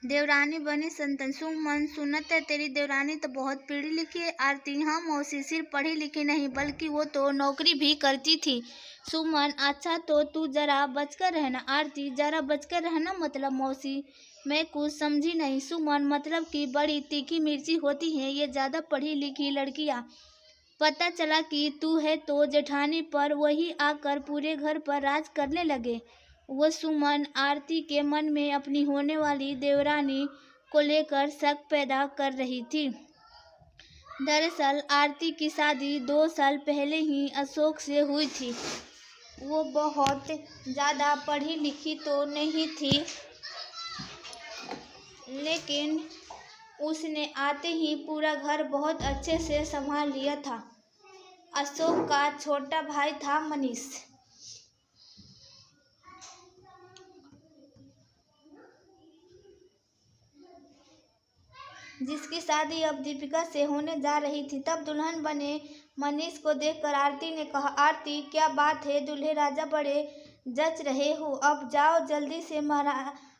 देवरानी बनी संतन। सुमन, सुनत है तेरी देवरानी तो बहुत पढ़ी लिखी है। आरती, हाँ मौसी, सिर्फ पढ़ी लिखी नहीं बल्कि वो तो नौकरी भी करती थी। सुमन, अच्छा तो तू जरा बचकर रहना। आरती, जरा बचकर रहना मतलब मौसी, मैं कुछ समझी नहीं। सुमन, मतलब कि बड़ी तीखी मिर्ची होती है ये ज्यादा पढ़ी लिखी लड़कियां। पता चला कि तू है तो जेठानी पर वही आकर पूरे घर पर राज करने लगे। वो सुमन आरती के मन में अपनी होने वाली देवरानी को लेकर शक पैदा कर रही थी। दरअसल आरती की शादी 2 साल पहले ही अशोक से हुई थी। वो बहुत ज़्यादा पढ़ी लिखी तो नहीं थी, लेकिन उसने आते ही पूरा घर बहुत अच्छे से संभाल लिया था। अशोक का छोटा भाई था मनीष, जिसकी शादी अब दीपिका से होने जा रही थी। तब दुल्हन बने मनीष को देखकर आरती ने कहा, आरती क्या बात है, दूल्हे राजा बड़े जच रहे हो। अब जाओ जल्दी से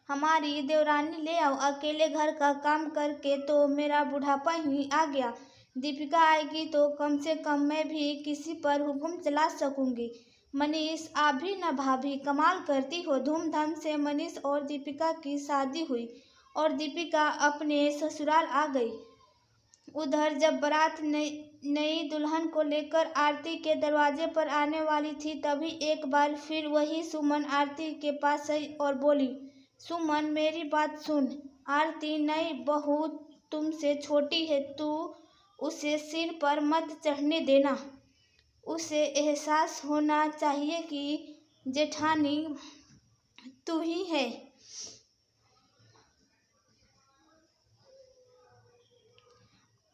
हमारी देवरानी ले आओ। अकेले घर का काम करके तो मेरा बुढ़ापा ही आ गया। दीपिका आएगी तो कम से कम मैं भी किसी पर हुक्म चला सकूंगी। मनीष, आप भी न भाभी, कमाल करती हो। धूमधाम से मनीष और दीपिका की शादी हुई और दीपिका अपने ससुराल आ गई। उधर जब बारात नई दुल्हन को लेकर आरती के दरवाजे पर आने वाली थी, तभी एक बार फिर वही सुमन आरती के पास आई और बोली, सुमन मेरी बात सुन। आरती नई बहू तुमसे छोटी है, तू उसे सिर पर मत चढ़ने देना। उसे एहसास होना चाहिए कि जेठानी तू ही है।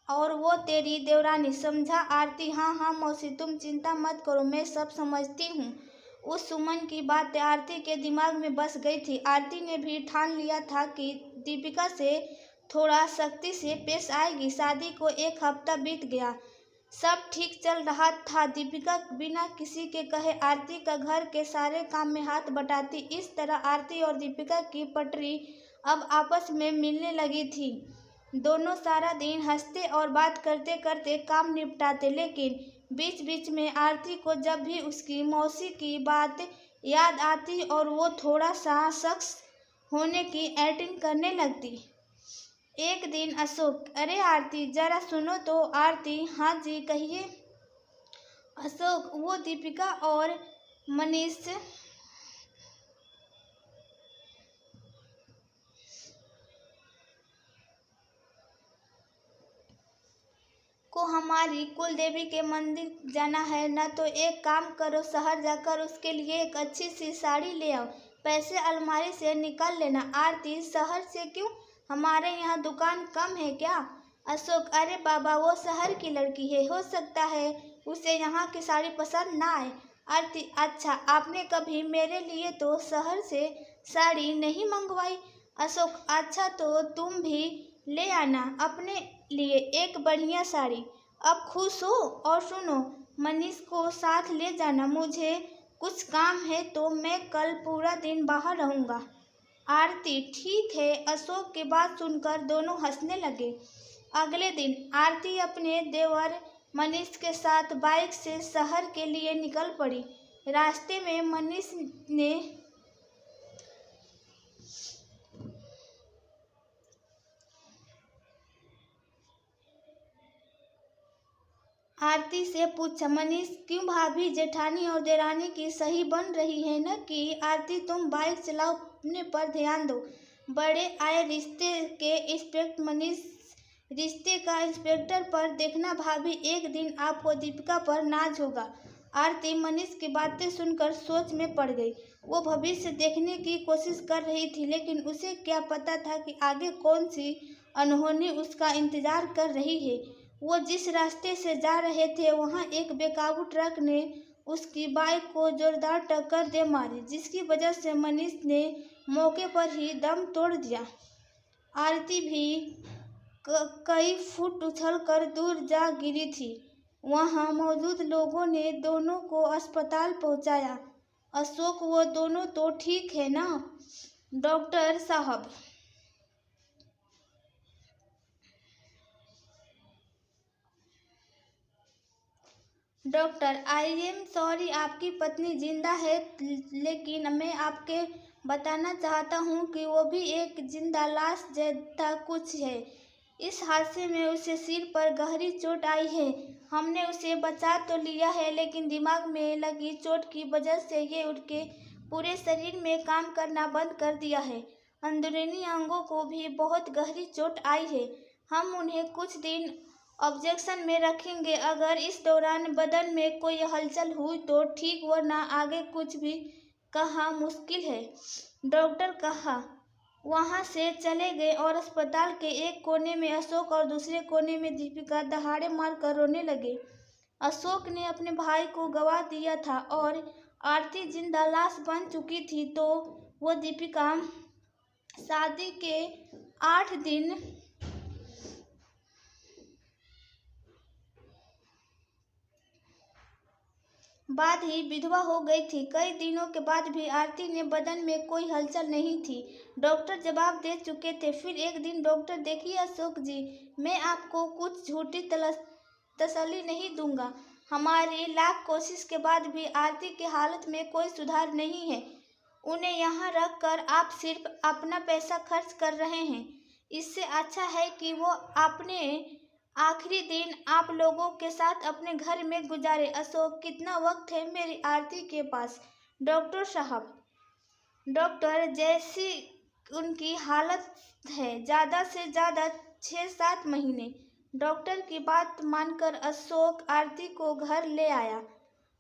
और वो तेरी देवरानी, समझा। आरती, हाँ हाँ मौसी, तुम चिंता मत करो, मैं सब समझती हूँ। उस सुमन की बात आरती के दिमाग में बस गई थी। आरती ने भी ठान लिया था कि दीपिका से थोड़ा सख्ती से पेश आएगी। शादी को 1 हफ्ता बीत गया, सब ठीक चल रहा था। दीपिका बिना किसी के कहे आरती का घर के सारे काम में हाथ बटाती। इस तरह आरती और दीपिका की पटरी अब आपस में मिलने लगी थी। दोनों सारा दिन हंसते और बात करते करते काम निपटाते, लेकिन बीच बीच में आरती को जब भी उसकी मौसी की बात याद आती और वो थोड़ा सा शख्स होने की एक्टिंग करने लगती। एक दिन अशोक, अरे आरती जरा सुनो तो। आरती, हाँ जी कहिए। अशोक, वो दीपिका और मनीष को हमारी कुल देवी के मंदिर जाना है ना, तो एक काम करो, शहर जाकर उसके लिए एक अच्छी सी साड़ी ले आओ। पैसे अलमारी से निकाल लेना। आरती, शहर से क्यों, हमारे यहाँ दुकान कम है क्या? अशोक, अरे बाबा वो शहर की लड़की है, हो सकता है उसे यहाँ की साड़ी पसंद ना आए। आरती, अच्छा आपने कभी मेरे लिए तो शहर से साड़ी नहीं मंगवाई। अशोक, अच्छा तो तुम भी ले आना अपने लिए एक बढ़िया साड़ी। अब खुश हो? और सुनो, मनीष को साथ ले जाना, मुझे कुछ काम है तो मैं कल पूरा दिन बाहर रहूँगा। आरती, ठीक है। अशोक की बात सुनकर दोनों हंसने लगे। अगले दिन आरती अपने देवर मनीष के साथ बाइक से शहर के लिए निकल पड़ी। रास्ते में मनीष ने आरती से पूछा, मनीष क्यों भाभी, जेठानी और देरानी की सही बन रही है न? कि आरती तुम बाइक चलाओ, अपने पर ध्यान दो। बड़े आए रिश्ते के इंस्पेक्टर मनीष रिश्ते का इंस्पेक्टर पर देखना भाभी, एक दिन आपको दीपिका पर नाज होगा। आरती मनीष की बातें सुनकर सोच में पड़ गई। वो भविष्य देखने की कोशिश कर रही थी, लेकिन उसे क्या पता था कि आगे कौन सी अनहोनी उसका इंतजार कर रही है। वो जिस रास्ते से जा रहे थे वहां एक बेकाबू ट्रक ने उसकी बाइक को जोरदार टक्कर दे मारी, जिसकी वजह से मनीष ने मौके पर ही दम तोड़ दिया। आरती भी कई फुट उछलकर दूर जा गिरी थी। वहां मौजूद लोगों ने दोनों को अस्पताल पहुंचाया। अशोक, वो दोनों तो ठीक है ना डॉक्टर साहब? डॉक्टर, आई एम सॉरी, आपकी पत्नी जिंदा है, लेकिन मैं आपके बताना चाहता हूँ कि वो भी एक जिंदा लाश जैसा कुछ है। इस हादसे में उसे सिर पर गहरी चोट आई है। हमने उसे बचा तो लिया है, लेकिन दिमाग में लगी चोट की वजह से ये उसके पूरे शरीर में काम करना बंद कर दिया है। अंदरूनी अंगों को भी बहुत गहरी चोट आई है। हम उन्हें कुछ दिन ऑब्जेक्शन में रखेंगे। अगर इस दौरान बदन में कोई हलचल हुई तो ठीक, वरना आगे कुछ भी कहा मुश्किल है। डॉक्टर कहा। वहां से चले गए और अस्पताल के एक कोने में अशोक और दूसरे कोने में दीपिका दहाड़े मारकर रोने लगे। अशोक ने अपने भाई को गवा दिया था और आरती जिंदा लाश बन चुकी थी, तो वो दीपिका शादी के 8 दिन बाद ही विधवा हो गई थी। कई दिनों के बाद भी आरती ने बदन में कोई हलचल नहीं थी। डॉक्टर जवाब दे चुके थे। फिर एक दिन डॉक्टर, देखिए अशोक जी, मैं आपको कुछ झूठी तसल्ली नहीं दूंगा। हमारी लाख कोशिश के बाद भी आरती की हालत में कोई सुधार नहीं है। उन्हें यहाँ रख कर आप सिर्फ अपना पैसा खर्च कर रहे हैं। इससे अच्छा है कि वो अपने आखिरी दिन आप लोगों के साथ अपने घर में गुजारे। अशोक, कितना वक्त है मेरी आरती के पास? डॉक्टर साहब, डॉक्टर, जैसी उनकी हालत है, ज़्यादा से ज़्यादा 6-7 महीने। डॉक्टर की बात मानकर अशोक आरती को घर ले आया।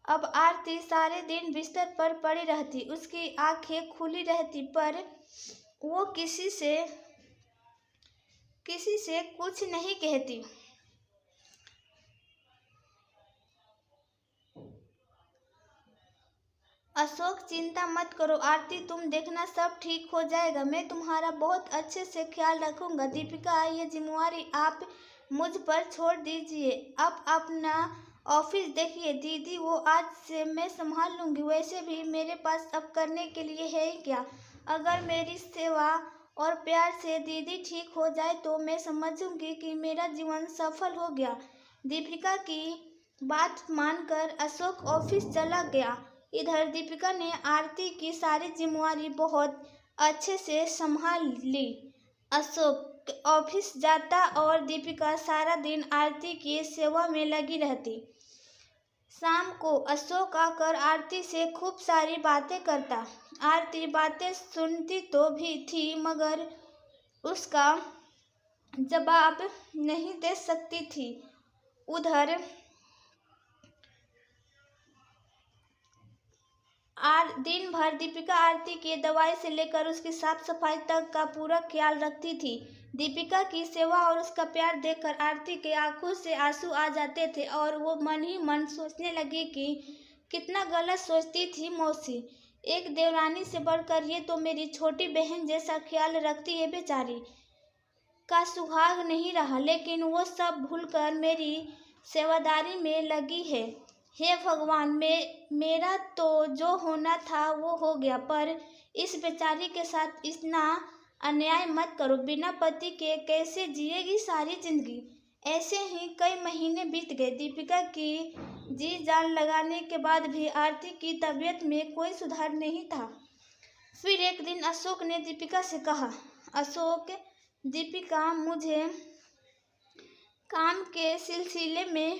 अब आरती सारे दिन बिस्तर पर पड़ी रहती, उसकी आंखें खुली रहती, पर वो किसी से कुछ नहीं कहती। अशोक, चिंता मत करो आरती, तुम देखना सब ठीक हो जाएगा। मैं तुम्हारा बहुत अच्छे से ख्याल रखूंगा। दीपिका, ये जिम्मेवारी आप मुझ पर छोड़ दीजिए। अब अपना ऑफिस देखिए। दीदी, वो आज से मैं संभाल लूंगी। वैसे भी मेरे पास अब करने के लिए है ही क्या? अगर मेरी सेवा और प्यार से दीदी ठीक हो जाए तो मैं समझूंगी कि मेरा जीवन सफल हो गया। दीपिका की बात मानकर अशोक ऑफिस चला गया। इधर दीपिका ने आरती की सारी जिम्मेवारी बहुत अच्छे से संभाल ली। अशोक ऑफिस जाता और दीपिका सारा दिन आरती की सेवा में लगी रहती। शाम को अशोक आकर आरती से खूब सारी बातें करता। आरती बातें सुनती तो भी थी, मगर उसका जवाब नहीं दे सकती थी। उधर दिन भर दीपिका आरती की दवाई से लेकर उसकी साफ सफाई तक का पूरा ख्याल रखती थी। दीपिका की सेवा और उसका प्यार देखकर आरती के आंखों से आंसू आ जाते थे और वो मन ही मन सोचने लगी कि कितना गलत सोचती थी मौसी। एक देवरानी से बढ़कर ये तो मेरी छोटी बहन जैसा ख्याल रखती है। बेचारी का सुहाग नहीं रहा, लेकिन वो सब भूलकर मेरी सेवादारी में लगी है। हे भगवान, मेरा तो जो होना था वो हो गया, पर इस बेचारी के साथ इतना अन्याय मत करो। बिना पति के कैसे जिएगी सारी जिंदगी? ऐसे ही कई महीने बीत गए। दीपिका की जी जान लगाने के बाद भी आरती की तबीयत में कोई सुधार नहीं था। फिर एक दिन अशोक ने दीपिका से कहा, अशोक, दीपिका मुझे काम के सिलसिले में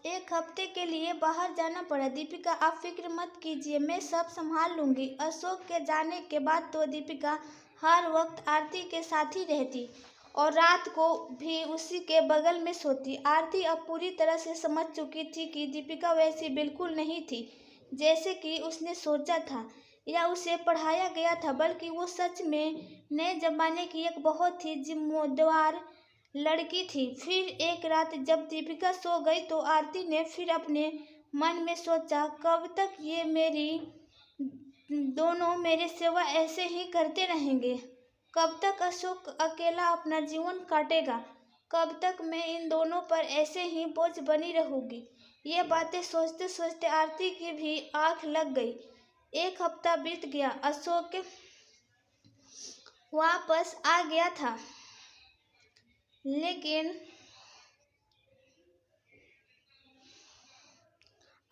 एक हफ्ते के लिए बाहर जाना पड़ा। दीपिका, आप फिक्र मत कीजिए, मैं सब संभाल लूंगी। अशोक के जाने के बाद तो दीपिका हर वक्त आरती के साथ ही रहती और रात को भी उसी के बगल में सोती। आरती अब पूरी तरह से समझ चुकी थी कि दीपिका वैसी बिल्कुल नहीं थी जैसे कि उसने सोचा था या उसे पढ़ाया गया था, बल्कि वो सच में नए जमाने की एक बहुत ही जिम्मेदार लड़की थी। फिर एक रात जब दीपिका सो गई तो आरती ने फिर अपने मन में सोचा, कब तक ये दोनों मेरे सेवा ऐसे ही करते रहेंगे? कब तक अशोक अकेला अपना जीवन काटेगा? कब तक मैं इन दोनों पर ऐसे ही बोझ बनी रहूंगी? ये बातें सोचते सोचते आरती की भी आंख लग गई। एक हफ्ता बीत गया। अशोक वापस आ गया था। लेकिन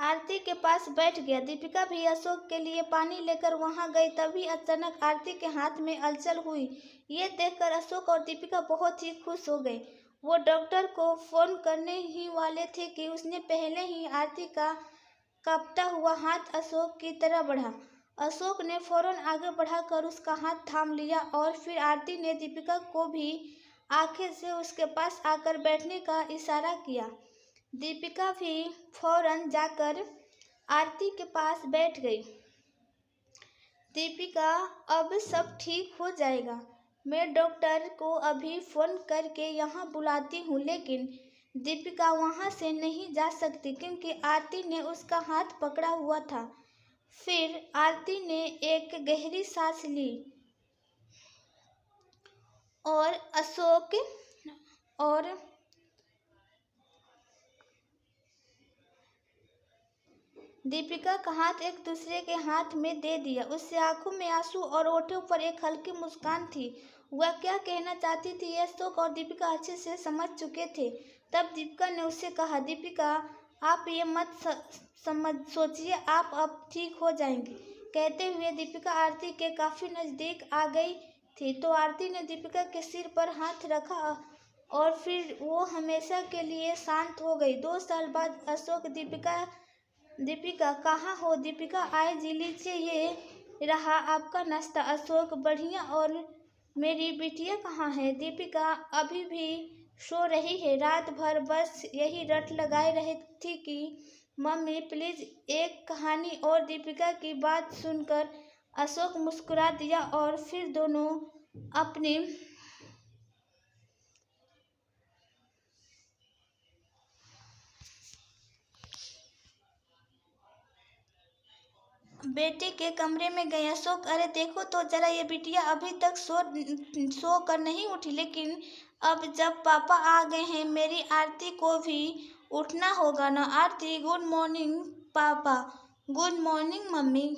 आरती के पास बैठ गया। दीपिका भी अशोक के लिए पानी लेकर वहां गई। तभी अचानक आरती के हाथ में हलचल हुई। ये देखकर अशोक और दीपिका बहुत ही खुश हो गए। वो डॉक्टर को फोन करने ही वाले थे कि उसने पहले ही आरती का कांपता हुआ हाथ अशोक की तरफ बढ़ा। अशोक ने फौरन आगे बढ़ाकर उसका हाथ थाम लिया और फिर आरती ने दीपिका को भी आंखें से उसके पास आकर बैठने का इशारा किया। दीपिका भी फौरन जाकर आरती के पास बैठ गई। दीपिका, अब सब ठीक हो जाएगा। मैं डॉक्टर को अभी फोन करके यहाँ बुलाती हूँ। लेकिन दीपिका वहाँ से नहीं जा सकती क्योंकि आरती ने उसका हाथ पकड़ा हुआ था। फिर आरती ने एक गहरी सांस ली और अशोक और दीपिका का हाथ एक दूसरे के हाथ में दे दिया। उससे आंखों में आंसू और होठों पर एक हल्की मुस्कान थी। वह क्या कहना चाहती थी यह अशोक और दीपिका अच्छे से समझ चुके थे। तब दीपिका ने उससे कहा, दीपिका, आप ये मत सोचिए, आप अब ठीक हो जाएंगी। कहते हुए दीपिका आरती के काफी नजदीक आ गई थी तो आरती ने दीपिका के सिर पर हाथ रखा और फिर वो हमेशा के लिए शांत हो गई। 2 साल बाद अशोक दीपिका, कहाँ हो? दीपिका, आए जी, लीजिए, ये रहा आपका नाश्ता। अशोक, बढ़िया। और मेरी बिटिया कहाँ है? दीपिका अभी भी सो रही है। रात भर बस यही रट लगाए रही थी कि मम्मी प्लीज एक कहानी। और दीपिका की बात सुनकर अशोक मुस्कुरा दिया और फिर दोनों अपनी बेटे के कमरे में गए। अशोक, अरे देखो तो जरा, ये बिटिया अभी तक सो कर नहीं उठी। लेकिन अब जब पापा आ गए हैं मेरी आरती को भी उठना होगा ना। आरती, गुड मॉर्निंग पापा। Good morning mummy.